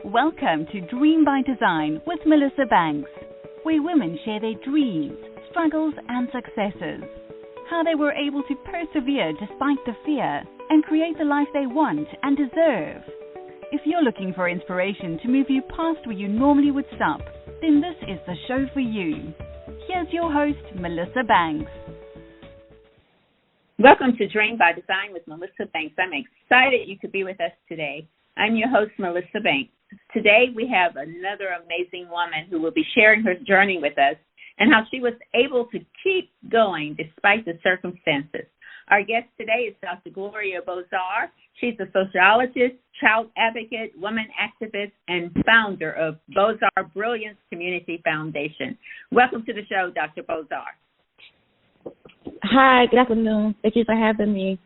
Welcome to Dream by Design with Melissa Banks, where women share their dreams, struggles and successes, how they were able to persevere despite the fear and create the life they want and deserve. If you're looking for inspiration to move you past where you normally would stop, then this is the show for you. Here's your host, Melissa Banks. Welcome to Dream by Design with Melissa Banks. I'm excited you could be with us today. I'm your host, Melissa Banks. Today we have another amazing woman who will be sharing her journey with us and how she was able to keep going despite the circumstances. Our guest today is Dr. Gloria Bozor. She's a sociologist, child advocate, woman activist, and founder of Bozor Brilliance Community Foundation. Welcome to the show, Dr. Bozor. Hi, good afternoon. Thank you for having me.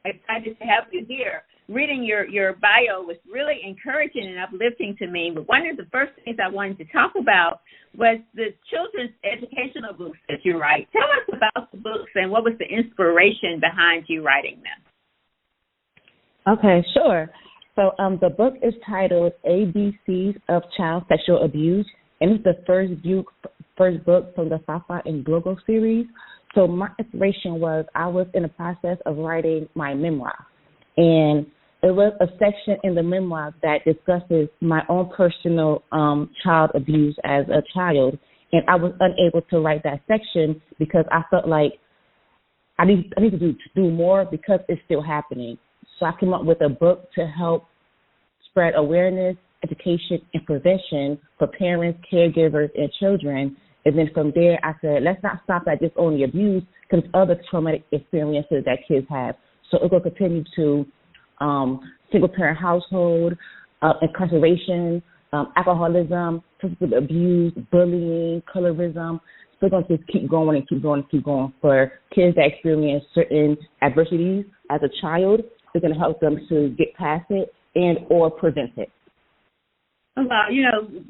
Excited to have you here. Reading your bio was really encouraging and uplifting to me, but one of the first things I wanted to talk about was the children's educational books that you write. Tell us about the books and what was the inspiration behind you writing them. Okay, sure. So the book is titled ABCs of Child Sexual Abuse, and it's the first book from the Fafa and Glogo series. So my inspiration was I was in the process of writing my memoir, and it was a section in the memoir that discusses my own personal child abuse as a child, and I was unable to write that section because I felt like I need to do more because it's still happening. So I came up with a book to help spread awareness, education, and prevention for parents, caregivers, and children. And then from there, I said, let's not stop at just only abuse, because other traumatic experiences that kids have. So it will continue to single-parent household, incarceration, alcoholism, physical abuse, bullying, colorism. So we're going to just keep going and keep going and keep going for kids that experience certain adversities as a child. We're going to help them to get past it and or prevent it. Well,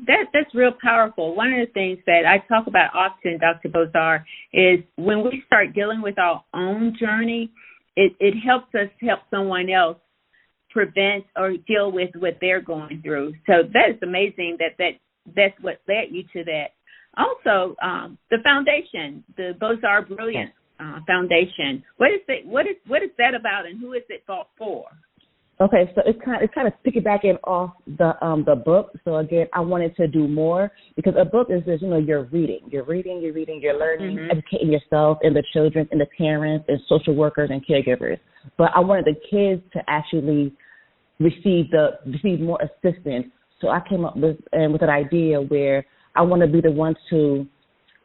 that's real powerful. One of the things that I talk about often, Dr. Bozor, is when we start dealing with our own journey, it helps us help someone else prevent or deal with what they're going through. So that is amazing that's what led you to that. Also, the foundation, the Bozor Brilliance Foundation. What is that about, and who is it for? Okay, so it's kind of piggybacking off the book. So again, I wanted to do more because a book is just, you're reading, you're learning, educating yourself and the children and the parents and social workers and caregivers. But I wanted the kids to actually receive more assistance. So I came up with an idea where I want to be the one to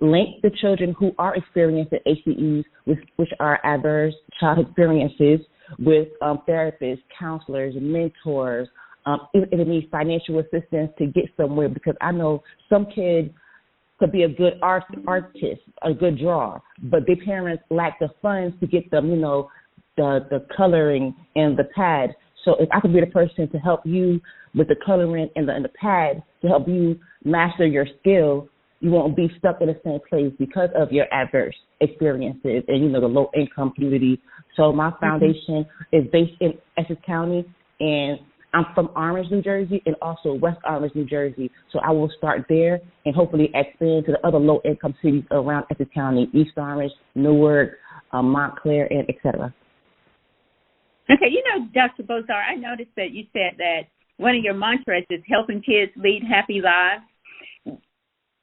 link the children who are experiencing ACEs, which are adverse child experiences, with therapists, counselors, mentors, if it needs financial assistance to get somewhere, because I know some kids could be a good artist, a good drawer, but their parents lack the funds to get them, the coloring and the pad. So if I could be the person to help you with the coloring and the pad to help you master your skill, you won't be stuck in the same place because of your adverse experiences and, the low-income community. So my foundation is based in Essex County, and I'm from Orange, New Jersey, and also West Orange, New Jersey. So I will start there and hopefully expand to the other low-income cities around Essex County, East Orange, Newark, Montclair, and et cetera. Okay, Dr. Bozor, I noticed that you said that one of your mantras is helping kids lead happy lives.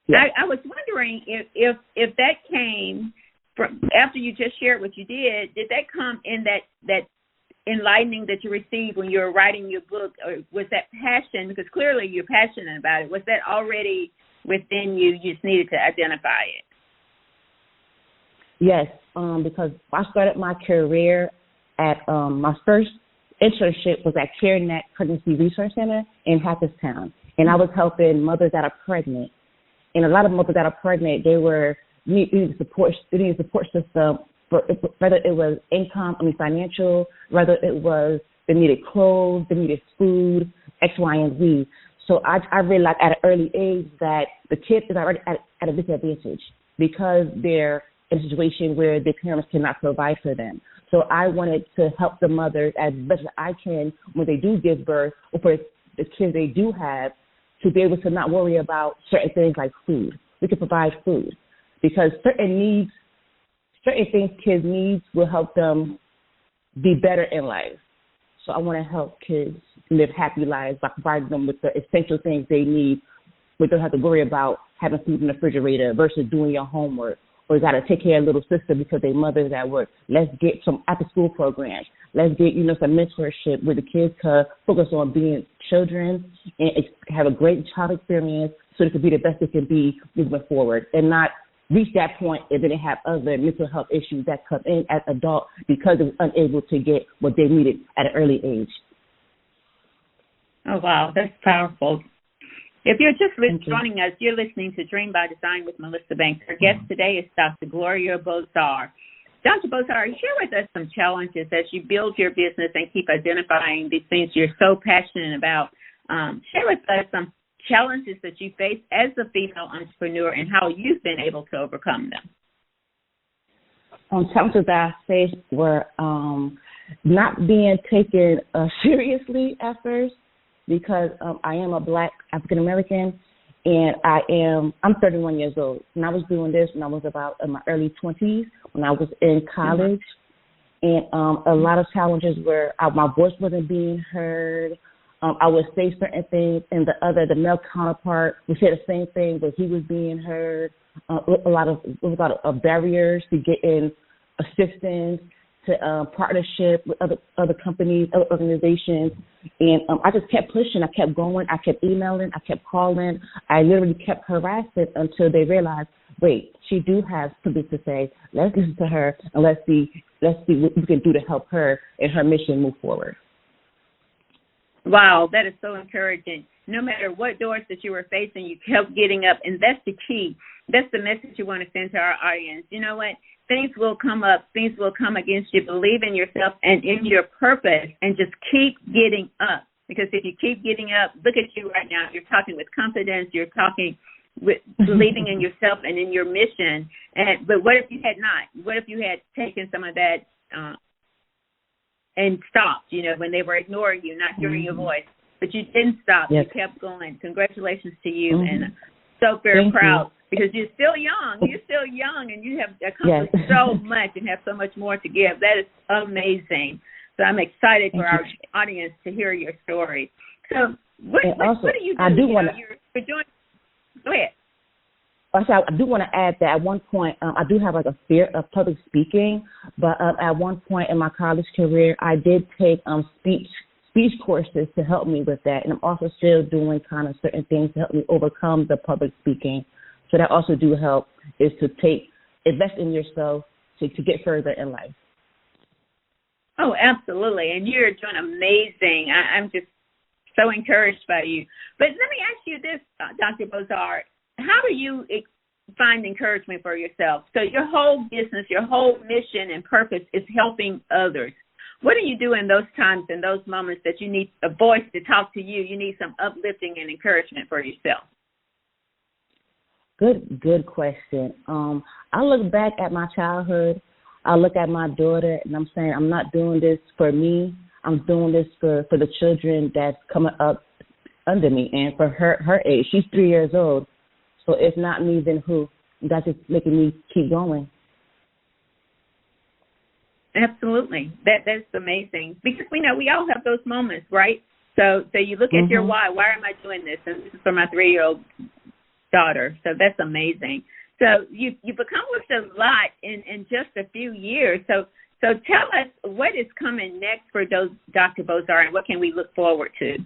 Yes. I was wondering if that came from after you just shared what you did that come in that enlightening that you received when you were writing your book, or was that passion, because clearly you're passionate about it, was that already within you just needed to identify it? Yes, because I started my career at my first internship was at CareNet Pregnancy Research Center in Hackettstown, and I was helping mothers that are pregnant. And a lot of mothers that are pregnant, they needed support system, whether it was financial, whether it was they needed clothes, they needed food, X, Y, and Z. So I realized at an early age that the kid is already at a disadvantage because they're in a situation where their parents cannot provide for them. So I wanted to help the mothers as best as I can when they do give birth, or for the kids they do have to be able to not worry about certain things like food. We can provide food because certain things kids need will help them be better in life. So I want to help kids live happy lives by providing them with the essential things they need, where they don't have to worry about having food in the refrigerator versus doing your homework, or you got to take care of little sister because their mother's at work. Let's get some after-school programs. Let's get, some mentorship where the kids can focus on being children and have a great child experience so they can be the best they can be moving forward and not reach that point and then they have other mental health issues that come in as adults because they were unable to get what they needed at an early age. Oh, wow. That's powerful. If you're just joining us, you're listening to Dream by Design with Melissa Banks. Our guest today is Dr. Gloria Bozor. Dr. Bozor, share with us some challenges as you build your business and keep identifying these things you're so passionate about. Share with us some challenges that you face as a female entrepreneur and how you've been able to overcome them. Challenges that I faced were not being taken seriously at first because I am a Black African American and I'm 31 years old. And I was doing this when I was about in my early 20s when I was in college. And a lot of challenges where my voice wasn't being heard. I would say certain things, and the male counterpart would say the same thing, but he was being heard. A lot of barriers to getting assistance, to partnership with other companies, other organizations, and I just kept pushing. I kept going. I kept emailing. I kept calling. I literally kept harassing until they realized, wait, she do have something to say. Let's listen to her and let's see what we can do to help her and her mission move forward. Wow, that is so encouraging. No matter what doors that you were facing, you kept getting up, and that's the key. That's the message you want to send to our audience. You know what? Things will come up. Things will come against you. Believe in yourself and in your purpose, and just keep getting up. Because if you keep getting up, look at you right now. You're talking with confidence. You're talking with believing in yourself and in your mission. But what if you had not? What if you had taken some of that and stopped, when they were ignoring you, not hearing your voice. But you didn't stop. Yes. You kept going. Congratulations to you. And so very proud because you're still young. You're still young, and you have accomplished so much and have so much more to give. That is amazing. So I'm excited for our audience to hear your story. So what do you do? I do want to. You're doing. Go ahead. Also, I do want to add that at one point, I do have a fear of public speaking, but at one point in my college career, I did take speech courses to help me with that, and I'm also still doing kind of certain things to help me overcome the public speaking. So that also do help is to invest in yourself to get further in life. Oh, absolutely, and you're doing amazing. I'm just so encouraged by you. But let me ask you this, Dr. Bozor. How do you find encouragement for yourself? So your whole business, your whole mission and purpose is helping others. What do you do in those times, in those moments that you need a voice to talk to you? You need some uplifting and encouragement for yourself. Good question. I look back at my childhood. I look at my daughter, and I'm saying I'm not doing this for me. I'm doing this for the children that's coming up under me, and for her age. She's 3 years old. So if not me, then who? That's just making me keep going. Absolutely. That's amazing. Because we know we all have those moments, right? So you look at your why. Why am I doing this? And this is for my 3-year-old daughter. So that's amazing. So you've accomplished a lot in just a few years. So tell us what is coming next for Dr. Bozor, and what can we look forward to?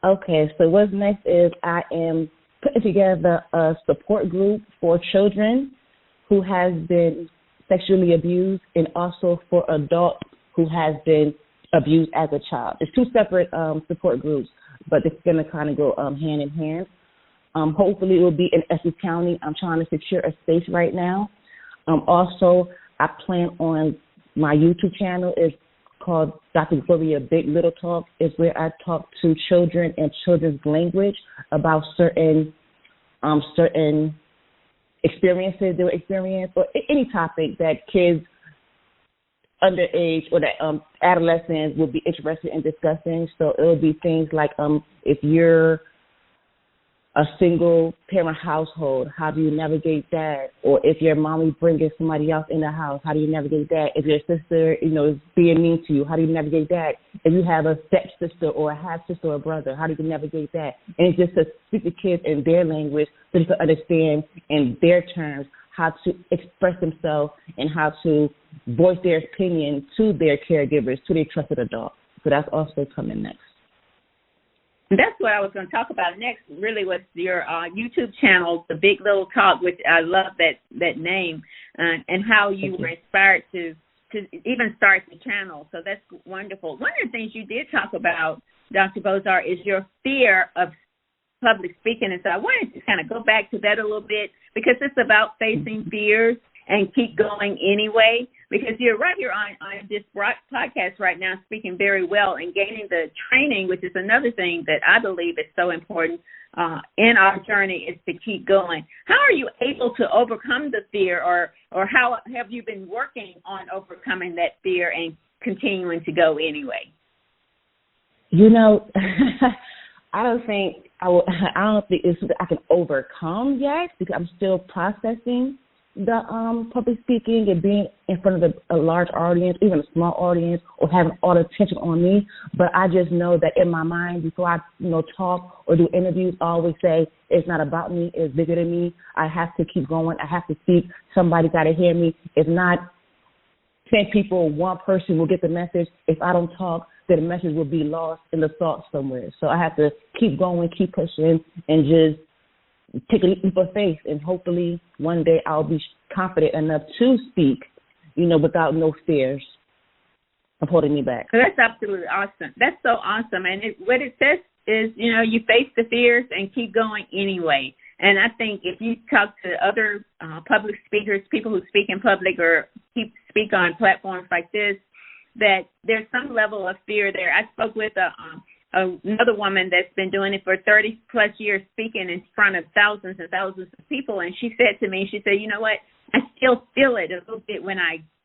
Okay. So what's next is I am putting together a support group for children who has been sexually abused and also for adults who has been abused as a child. It's two separate support groups, but it's going to kind of go hand in hand. Hopefully it will be in Essex County. I'm trying to secure a space right now. Also, I plan on my YouTube channel. It's called Dr. Gloria Big Little Talk. It's where I talk to children and children's language about certain experiences they experience, or any topic that kids underage or that adolescents will be interested in discussing. So it will be things like if you're a single parent household, how do you navigate that? Or if your mommy bringing somebody else in the house, how do you navigate that? If your sister, is being mean to you, how do you navigate that? If you have a stepsister or a half sister or a brother, how do you navigate that? And it's just to speak to kids in their language so they can understand in their terms how to express themselves and how to voice their opinion to their caregivers, to their trusted adults. So that's also coming next. That's what I was going to talk about next, really, was your YouTube channel, The Big Little Talk, which I love that name, and how you were inspired to even start the channel. So that's wonderful. One of the things you did talk about, Dr. Bozor, is your fear of public speaking. And so I wanted to kind of go back to that a little bit, because it's about facing fears and keep going anyway, because you're right here on this podcast right now speaking very well and gaining the training, which is another thing that I believe is so important in our journey, is to keep going. How are you able to overcome the fear, or how have you been working on overcoming that fear and continuing to go anyway? I don't think it's something I can overcome yet, because I'm still processing the public speaking and being in front of a large audience, even a small audience, or having all the attention on me. But I just know that in my mind, before I talk or do interviews, I always say it's not about me, it's bigger than me. I have to keep going. I have to speak. Somebody got to hear me. If not 10 people, one person will get the message. If I don't talk, then the message will be lost in the thought somewhere. So I have to keep going, keep pushing, and just take a leap of faith, and hopefully one day I'll be confident enough to speak, without no fears of holding me back. That's absolutely awesome. That's so awesome. And what it says is, you face the fears and keep going anyway. And I think if you talk to other public speakers, people who speak in public or speak on platforms like this, that there's some level of fear there. I spoke with another woman that's been doing it for 30 plus years, speaking in front of thousands and thousands of people. And she said to me, you know what, I still feel it a little bit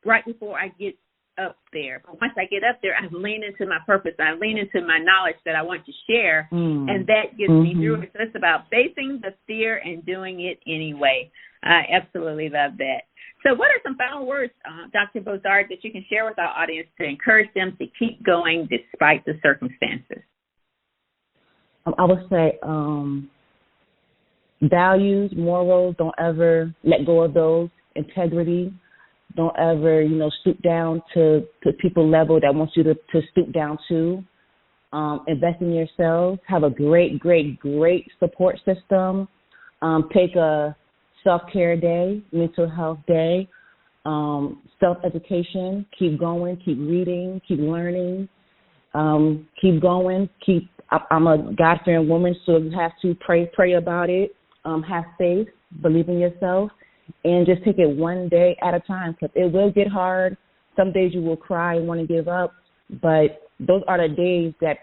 right before I get up there. But once I get up there, I lean into my purpose. I lean into my knowledge that I want to share, and that gets me through it. So it's about facing the fear and doing it anyway. I absolutely love that. So what are some final words, Dr. Bozor, that you can share with our audience to encourage them to keep going despite the circumstances? I would say values, morals, don't ever let go of those. Integrity, don't ever, stoop down to people level that wants you to stoop down to. Invest in yourselves. Have a great, great, great support system. Take a self-care day, mental health day, self-education. Keep going, keep reading, keep learning, keep going, I'm a God-fearing woman, so you have to pray about it, have faith, believe in yourself, and just take it one day at a time, because it will get hard. Some days you will cry and want to give up, but those are the days that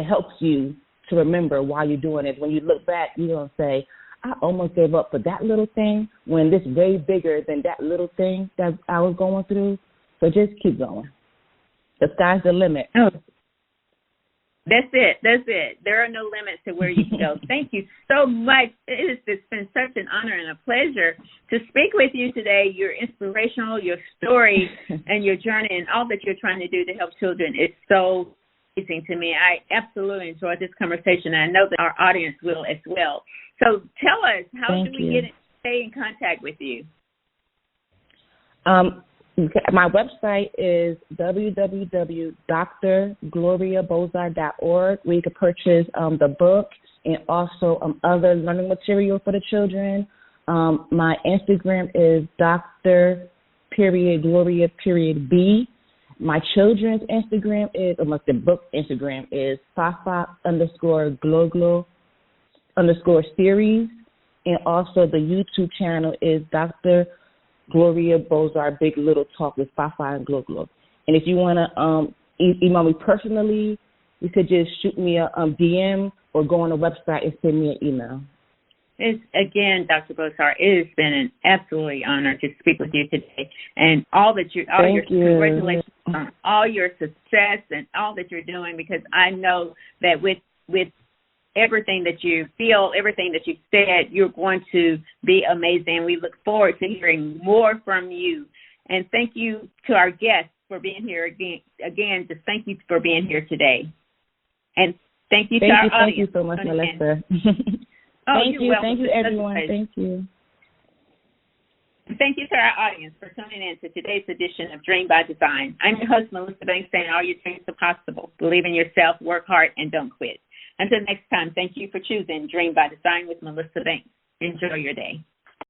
helps you to remember why you're doing it. When you look back, you're going to say, I almost gave up for that little thing, when this way bigger than that little thing that I was going through. So just keep going. The sky's the limit. Oh. That's it. There are no limits to where you can go. Thank you so much. It's been such an honor and a pleasure to speak with you today. You're inspirational. Your story and your journey and all that you're trying to do to help children is so amazing to me. I absolutely enjoyed this conversation, and I know that our audience will as well. So tell us, how do we stay in contact with you? My website is www.drgloriabozor.org, where you can purchase the book and also other learning material for the children. My Instagram is Dr.Gloria.B. My children's Instagram is, the book Instagram is Fafa_Gloglo_series. And also the YouTube channel is Dr. Gloria Bozor, Big Little Talk with Fafa and Gloglo. And if you want to email me personally, you could just shoot me a DM or go on the website and send me an email. Again, Dr. Bozor, it has been an absolutely honor to speak with you today, and congratulations on all your success and all that you're doing, because I know that with everything that you feel, everything that you've said, you're going to be amazing. We look forward to hearing more from you. And thank you to our guests for being here again. Just thank you for being here today. And thank you to our audience. Thank you so much, Melissa. Thank you. Thank you, everyone. Thank you. Thank you to our audience for tuning in to today's edition of Dream by Design. I'm your host, Melissa Banks, saying all your dreams are possible. Believe in yourself, work hard, and don't quit. Until next time, thank you for choosing Dream by Design with Melissa Banks. Enjoy your day.